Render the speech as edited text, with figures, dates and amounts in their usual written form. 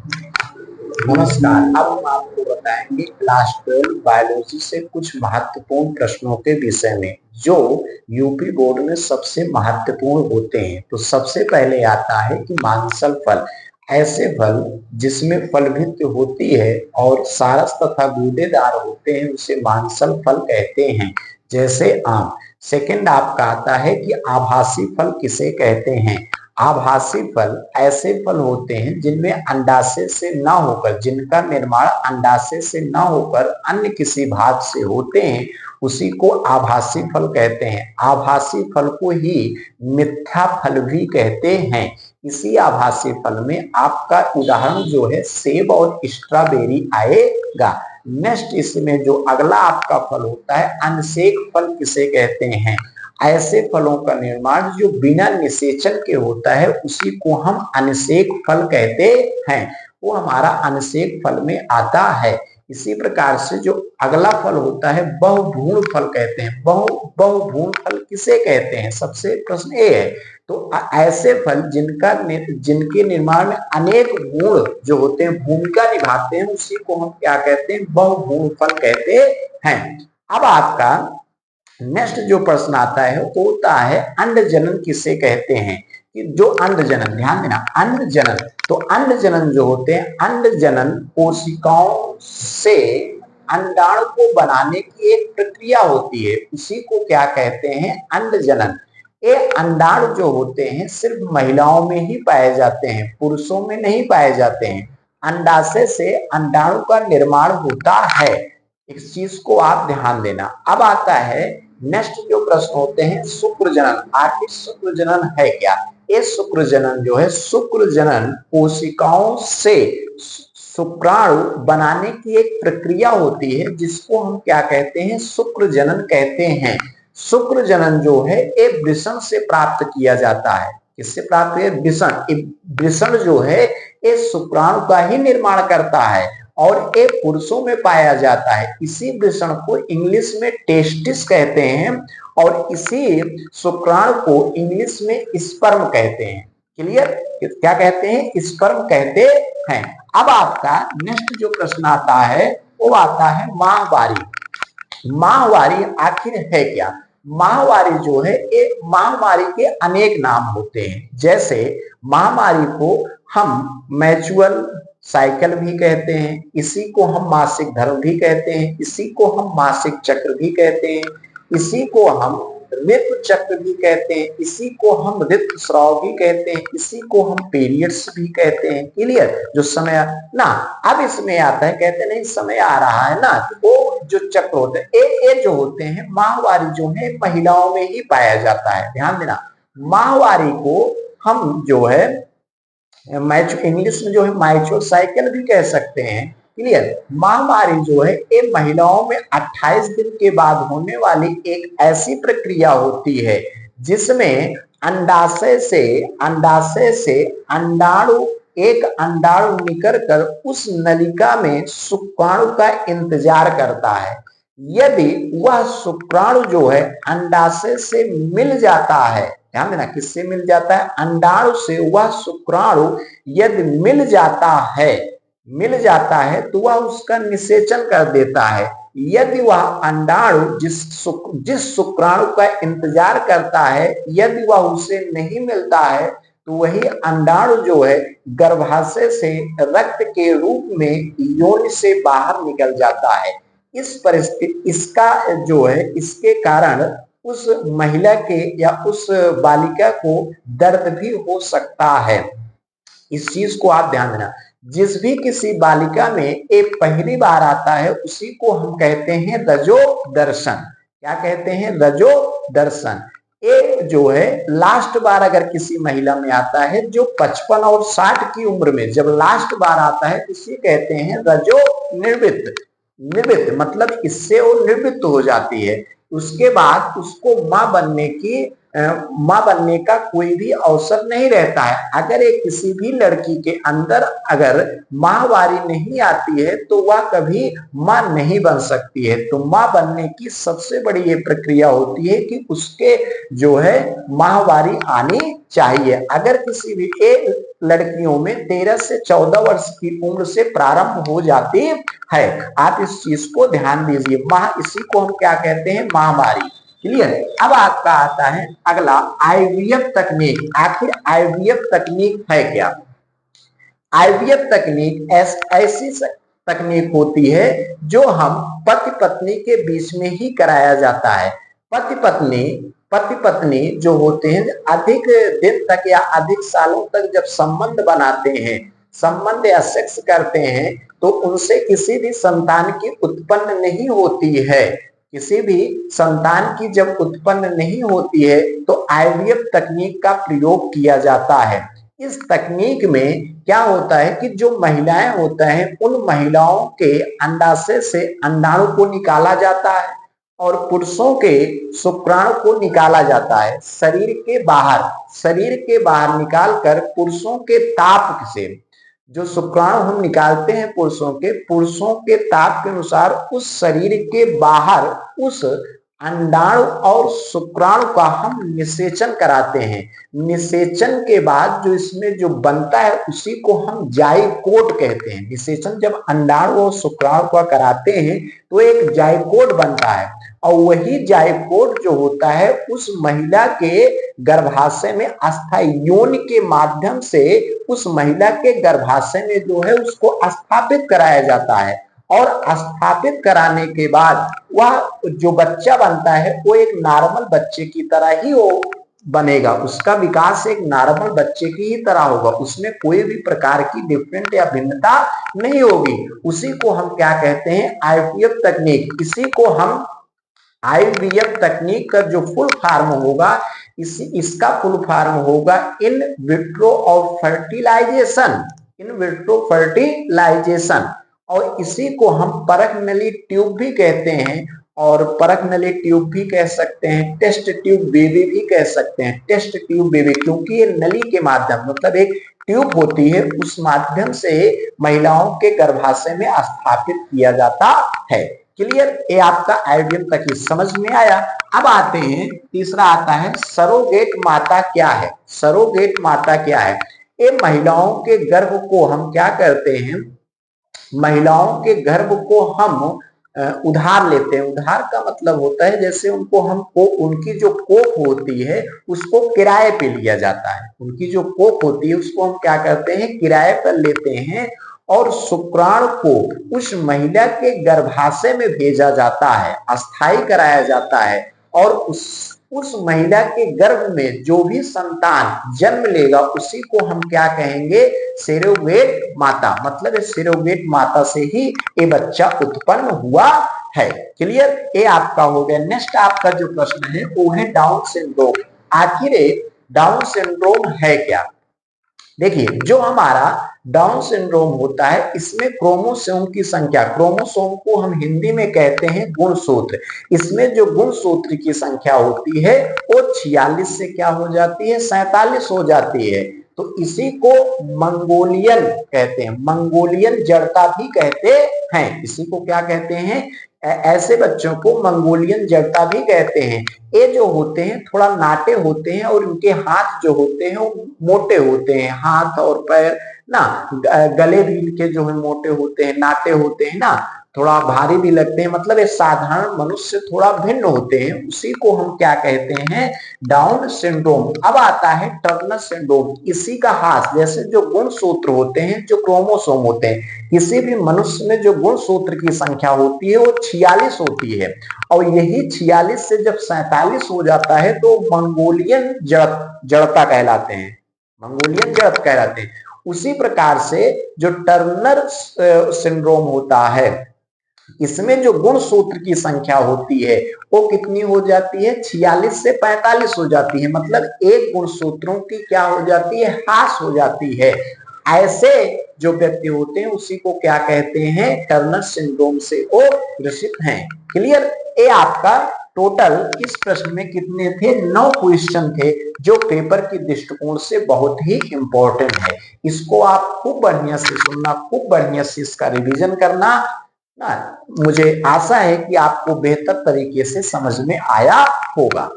नमस्कार। अब हम आपको बताएंगे क्लास 12 बायोलॉजी से कुछ महत्वपूर्ण प्रश्नों के विषय में जो यूपी बोर्ड में सबसे महत्वपूर्ण होते हैं। तो सबसे पहले आता है कि मांसल फल, ऐसे फल जिसमें फलभित्र होती है और सारस तथा गूदेदार होते हैं उसे मांसल फल कहते हैं, जैसे आम। सेकंड आपका आता है कि आभासी फल किसे कहते हैं। आभासी फल ऐसे फल होते हैं जिनमें अंडाशय से न होकर, जिनका निर्माण अंडाशय से न होकर अन्य किसी भाग से होते हैं, उसी को आभासी फल कहते हैं। आभासी फल को ही मिथ्या फल भी कहते हैं। इसी आभासी फल में आपका उदाहरण जो है सेब और स्ट्रॉबेरी आएगा। नेक्स्ट इसमें जो अगला आपका फल होता है अनसेक फल किसे कहते हैं। ऐसे फलों का निर्माण जो बिना निषेचन के होता है उसी को हम अनसेक फल कहते हैं। वो हमारा अनसेक फल में आता है। इसी प्रकार से जो अगला फल होता है बहुभूण फल कहते हैं। बहुभूण फल किसे कहते हैं, सबसे प्रश्न ये है। तो ऐसे फल जिनके निर्माण में अनेक गुण जो होते हैं भूमिका निभाते हैं उसी को हम क्या कहते हैं, बहुभूण फल कहते हैं। अब आपका नेक्स्ट जो प्रश्न आता है वो होता है अंड जनन किसे कहते हैं। कि जो अंड जनन, ध्यान देना, अंड जनन, तो अंड जनन जो होते हैं, अंड जनन कोशिकाओं से अंडाणु को बनाने की एक प्रक्रिया होती है, उसी को क्या कहते हैं, अंड जनन। ये अंडाणु जो होते हैं सिर्फ महिलाओं में ही पाए जाते हैं, पुरुषों में नहीं पाए जाते हैं। अंडाशय से अंडाणु का निर्माण होता है, इस चीज को आप ध्यान देना। अब आता है नेक्स्ट जो प्रश्न होते हैं शुक्र जनन। आखिर शुक्र जनन है क्या। ये शुक्र जनन जो है, शुक्र जनन कोशिकाओं से शुक्राणु बनाने की एक प्रक्रिया होती है जिसको हम क्या कहते हैं, शुक्र जनन कहते हैं। शुक्र जनन जो है ये वृषण से प्राप्त किया जाता है। किससे प्राप्त है, वृषण। वृषण जो है ये शुक्राणु का ही निर्माण करता है और ये पुरुषों में पाया जाता है। इसी वृषण को इंग्लिश में टेस्टिस कहते हैं और इसी शुक्राणु को इंग्लिश में स्पर्म कहते हैं। क्लियर, क्या कहते हैं, स्पर्म कहते हैं। अब आपका नेक्स्ट जो प्रश्न आता है वो आता है माहवारी। माहवारी आखिर है क्या। माहवारी जो है ये महामारी के अनेक नाम होते हैं। जैसे महामारी को हम मैचुअल साइकिल भी कहते हैं, इसी को हम मासिक धर्म भी कहते हैं, इसी को हम मासिक चक्र भी कहते हैं, इसी को हम ऋतु चक्र भी कहते हैं, इसी को हम ऋतुस्राव भी कहते हैं, इसी को हम पीरियड्स भी कहते हैं। क्लियर, जो समय ना, अब इसमें आता है, कहते नहीं समय आ रहा है ना, तो वो जो चक्र होते हैं ये जो होते हैं माहवारी जो है महिलाओं में ही पाया जाता है। ध्यान देना, माहवारी को हम जो है इंग्लिश में जो है मैचुअल साइकिल भी कह सकते हैं। क्लियर, माहवारी जो है ये महिलाओं में 28 दिन के बाद होने वाली एक ऐसी प्रक्रिया होती है जिसमें अंडाशय से अंडाणु, एक अंडाणु निकल कर उस नलिका में शुक्राणु का इंतजार करता है। यदि वह शुक्राणु जो है अंडाशय से मिल जाता है, ध्यान देना, किससे मिल जाता है, अंडाणु से वह शुक्राणु यदि मिल जाता है तो वह उसका निषेचन कर देता है। यदि वह अंडाणु जिस शुक्राणु का इंतजार करता है यदि वह उसे नहीं मिलता है तो वही अंडाणु जो है गर्भाशय से रक्त के रूप में योनि से बाहर निकल जाता है। इस परिस्थिति, इसका जो है, इसके कारण उस महिला के या उस बालिका को दर्द भी हो सकता है। इस चीज को आप ध्यान देना। जिस भी किसी बालिका में एक पहली बार आता है उसी को हम कहते हैं रजो दर्शन। क्या कहते हैं, रजो दर्शन। ये जो है लास्ट बार अगर किसी महिला में आता है जो 55 और 60 की उम्र में जब लास्ट बार आता है इसे कहते हैं रजो निर्वृत्त। मतलब इससे वो निवृत्त हो जाती है, उसके बाद उसको मां बनने की माँ बनने का कोई भी अवसर नहीं रहता है। अगर एक किसी भी लड़की के अंदर अगर माहवारी नहीं आती है तो वह कभी माँ नहीं बन सकती है। तो माँ बनने की सबसे बड़ी ये प्रक्रिया होती है कि उसके जो है माहवारी आनी चाहिए। अगर किसी भी एक लड़कियों में 13 से 14 वर्ष की उम्र से प्रारंभ हो जाती है। आप इस चीज को ध्यान दीजिए। माह, इसी को हम क्या कहते हैं, माहवारी। क्लियर। अब आपका आता है अगला आईवीएफ तकनीक। आखिर आईवीएफ तकनीक है क्या? आईवीएफ तकनीक ऐसी तकनीक होती है जो हम पति पत्नी के बीच में ही कराया जाता है। पति पत्नी जो होते हैं अधिक दिन तक या अधिक सालों तक जब संबंध बनाते हैं, संबंध या सेक्स करते हैं, तो उनसे किसी भी संतान की उत्पन्न नहीं होती है। किसी भी संतान की जब उत्पन्न नहीं होती है तो आईवीएफ तकनीक का प्रयोग किया जाता है। इस तकनीक में क्या होता है कि जो महिलाएं होता है उन महिलाओं के अंडाशय से अंडाणु को निकाला जाता है और पुरुषों के शुक्राणु को निकाला जाता है। शरीर के बाहर निकालकर पुरुषों के ताप से, जो शुक्राणु हम निकालते हैं पुरुषों के ताप के अनुसार उस शरीर के बाहर उस अंडाणु और शुक्राणु का हम निषेचन कराते हैं। निषेचन के बाद जो इसमें जो बनता है उसी को हम जाइकोट कहते हैं। निषेचन जब अंडाणु और शुक्राणु का कराते हैं तो एक जाइकोट बनता है और वही जाइकोट जो होता है उस महिला के गर्भाशय में अस्थायी योनि के माध्यम से उस महिला के गर्भाशय में जो है उसको स्थापित कराया जाता है। और स्थापित कराने के बाद वह जो बच्चा बनता है वो एक नॉर्मल बच्चे की तरह ही वो बनेगा। उसका विकास एक नॉर्मल बच्चे की ही तरह होगा, उसमें कोई भी प्रकार की डिफरेंट या भिन्नता नहीं होगी। उसी को हम क्या कहते हैं, आईवीएफ तकनीक। इसी को हम आईवीएफ तकनीक का जो फुल फॉर्म होगा, इसका फुल फॉर्म होगा in vitro fertilization. In vitro fertilization. और इसी को हम परक नली ट्यूब भी कहते हैं और परक नली ट्यूब भी कह सकते हैं, टेस्ट ट्यूब बेबी भी कह सकते हैं। टेस्ट ट्यूब बेबी क्योंकि ये नली के माध्यम मतलब एक ट्यूब होती है, उस माध्यम से महिलाओं के गर्भाशय में स्थापित किया जाता है। क्लियर। ये आपका आईवीएफ तक समझ में आया। अब आते हैं, तीसरा आता है सरोगेट माता क्या है। सरोगेट माता क्या है? ये महिलाओं के गर्भ को हम क्या करते हैं, महिलाओं के गर्भ को हम उधार लेते हैं। उधार का मतलब होता है जैसे उनकी जो कोख होती है उसको किराए पे लिया जाता है। उनकी जो कोख होती है उसको हम क्या करते हैं, किराए पर लेते हैं और शुक्राणु को उस महिला के गर्भाशय में भेजा जाता है, अस्थायी कराया जाता है और उस महिला के गर्भ में जो भी संतान जन्म लेगा उसी को हम क्या कहेंगे, सरोगेट माता। मतलब सरोगेट माता से ही ये बच्चा उत्पन्न हुआ है। क्लियर। ये आपका हो गया। नेक्स्ट आपका जो प्रश्न है वो है डाउन सिंड्रोम। आखिर डाउन सिंड्रोम है क्या? देखिए, जो हमारा डाउन सिंड्रोम होता है इसमें क्रोमोसोम की संख्या, क्रोमोसोम को हम हिंदी में कहते हैं गुणसूत्र। इसमें जो गुणसूत्र की संख्या होती है वो 46 से क्या हो जाती है, 47 हो जाती है। तो इसी को मंगोलियन कहते हैं, मंगोलियन जड़ता भी कहते हैं। इसी को क्या कहते हैं, ऐसे बच्चों को मंगोलियन जड़ता भी कहते हैं। ये जो होते हैं थोड़ा नाटे होते हैं और इनके हाथ जो होते हैं वो मोटे होते हैं। हाथ और पैर ना, गले भी इनके जो है मोटे होते हैं, नाटे होते हैं ना, थोड़ा भारी भी लगते हैं। मतलब ये साधारण मनुष्य से थोड़ा भिन्न होते हैं। उसी को हम क्या कहते हैं, डाउन सिंड्रोम। अब आता है टर्नर सिंड्रोम। इसी का हास, जैसे जो गुणसूत्र होते हैं, जो क्रोमोसोम होते हैं, किसी भी मनुष्य में जो गुणसूत्र की संख्या होती है वो 46 होती है और यही 46 से जब 47 हो जाता है तो मंगोलियन जड़ता कहलाते हैं, मंगोलियन जड़ता कहलाते हैं। उसी प्रकार से जो टर्नर सिंड्रोम होता है इसमें जो गुणसूत्र की संख्या होती है वो कितनी हो जाती है, 46 से 45 हो जाती है। मतलब एक गुणसूत्रों की क्या हो जाती है, हास हो जाती है। ऐसे जो व्यक्ति होते हैं उसी को क्या कहते हैं, टर्नर सिंड्रोम से वो ग्रसित हैं। क्लियर। ये आपका टोटल इस प्रश्न में कितने थे? 9 क्वेश्चन थे, जो पेपर के दृष्टिकोण से बहुत ही इंपॉर्टेंट है। इसको आप खूब बढ़िया से सुनना, खूब बढ़िया से इसका रिवीजन करना ना। मुझे आशा है कि आपको बेहतर तरीके से समझ में आया होगा।